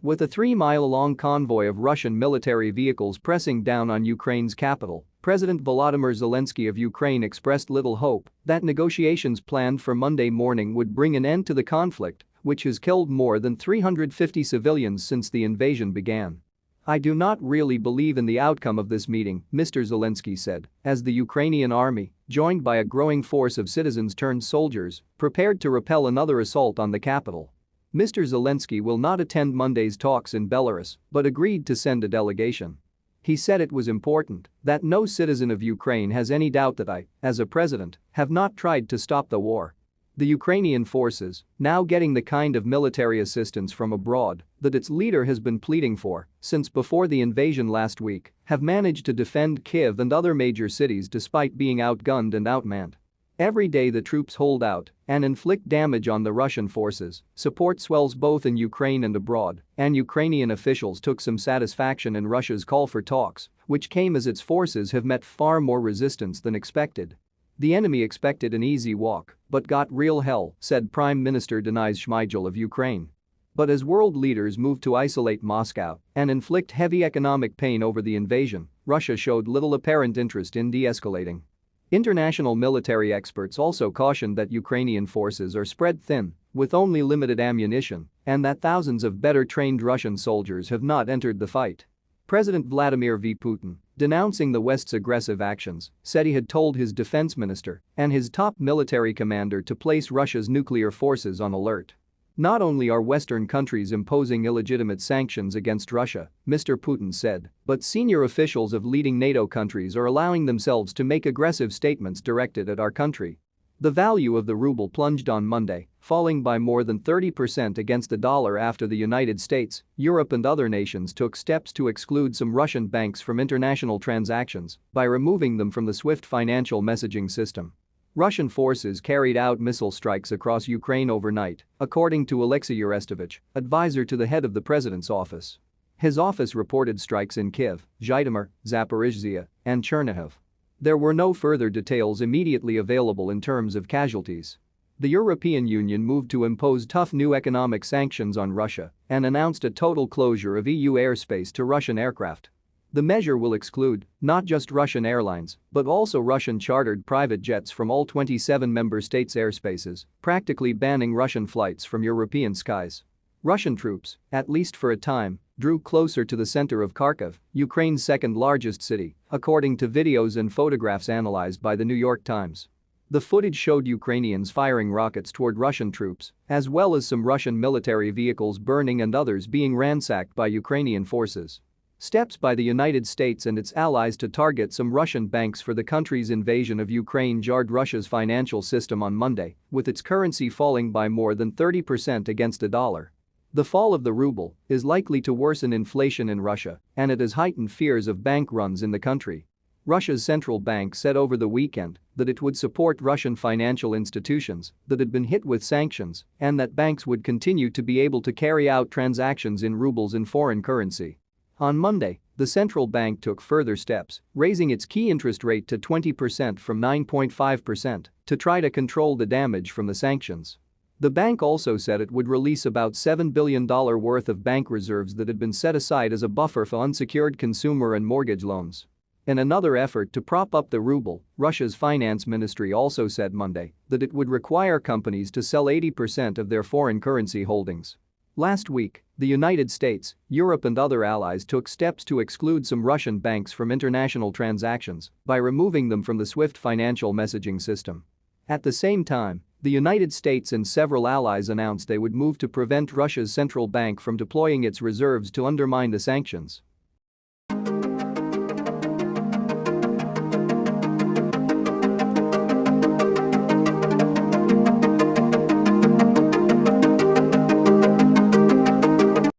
With a 3-mile-long convoy of Russian military vehicles pressing down on Ukraine's capital, President Volodymyr Zelensky of Ukraine expressed little hope that negotiations planned for Monday morning would bring an end to the conflict, which has killed more than 350 civilians since the invasion began. "I do not really believe in the outcome of this meeting," Mr. Zelensky said, as the Ukrainian army, joined by a growing force of citizens-turned-soldiers, prepared to repel another assault on the capital. Mr. Zelensky will not attend Monday's talks in Belarus but agreed to send a delegation. He said it was important that no citizen of Ukraine has any doubt that I, as a president, have not tried to stop the war. The Ukrainian forces, now getting the kind of military assistance from abroad that its leader has been pleading for since before the invasion last week, have managed to defend Kyiv and other major cities despite being outgunned and outmanned. Every day the troops hold out and inflict damage on the Russian forces. Support swells both in Ukraine and abroad, and Ukrainian officials took some satisfaction in Russia's call for talks, which came as its forces have met far more resistance than expected. "The enemy expected an easy walk, but got real hell," said Prime Minister Denis Shmygal of Ukraine. But as world leaders moved to isolate Moscow and inflict heavy economic pain over the invasion, Russia showed little apparent interest in de-escalating. International military experts also cautioned that Ukrainian forces are spread thin, with only limited ammunition, and that thousands of better-trained Russian soldiers have not entered the fight. President Vladimir V. Putin, denouncing the West's aggressive actions, said he had told his defense minister and his top military commander to place Russia's nuclear forces on alert. "Not only are Western countries imposing illegitimate sanctions against Russia," Mr. Putin said, "but senior officials of leading NATO countries are allowing themselves to make aggressive statements directed at our country." The value of the ruble plunged on Monday, falling by more than 30% against the dollar after the United States, Europe and other nations took steps to exclude some Russian banks from international transactions by removing them from the SWIFT financial messaging system. Russian forces carried out missile strikes across Ukraine overnight, according to Oleksiy Arestovych, advisor to the head of the president's office. His office reported strikes in Kyiv, Zhytomyr, Zaporizhzhia, and Chernihiv. There were no further details immediately available in terms of casualties. The European Union moved to impose tough new economic sanctions on Russia and announced a total closure of EU airspace to Russian aircraft. The measure will exclude not just Russian airlines but also Russian chartered private jets from all 27 member states' airspaces, practically banning Russian flights from European skies. Russian troops, at least for a time, drew closer to the center of Kharkiv, Ukraine's second-largest city, according to videos and photographs analyzed by The New York Times. The footage showed Ukrainians firing rockets toward Russian troops, as well as some Russian military vehicles burning and others being ransacked by Ukrainian forces. Steps by the United States and its allies to target some Russian banks for the country's invasion of Ukraine jarred Russia's financial system on Monday, with its currency falling by more than 30% against the dollar. The fall of the ruble is likely to worsen inflation in Russia, and it has heightened fears of bank runs in the country. Russia's central bank said over the weekend that it would support Russian financial institutions that had been hit with sanctions and that banks would continue to be able to carry out transactions in rubles in foreign currency. On Monday, the central bank took further steps, raising its key interest rate to 20% from 9.5% to try to control the damage from the sanctions. The bank also said it would release about $7 billion worth of bank reserves that had been set aside as a buffer for unsecured consumer and mortgage loans. In another effort to prop up the ruble, Russia's finance ministry also said Monday that it would require companies to sell 80% of their foreign currency holdings. Last week, the United States, Europe and other allies took steps to exclude some Russian banks from international transactions by removing them from the SWIFT financial messaging system. At the same time, the United States and several allies announced they would move to prevent Russia's central bank from deploying its reserves to undermine the sanctions.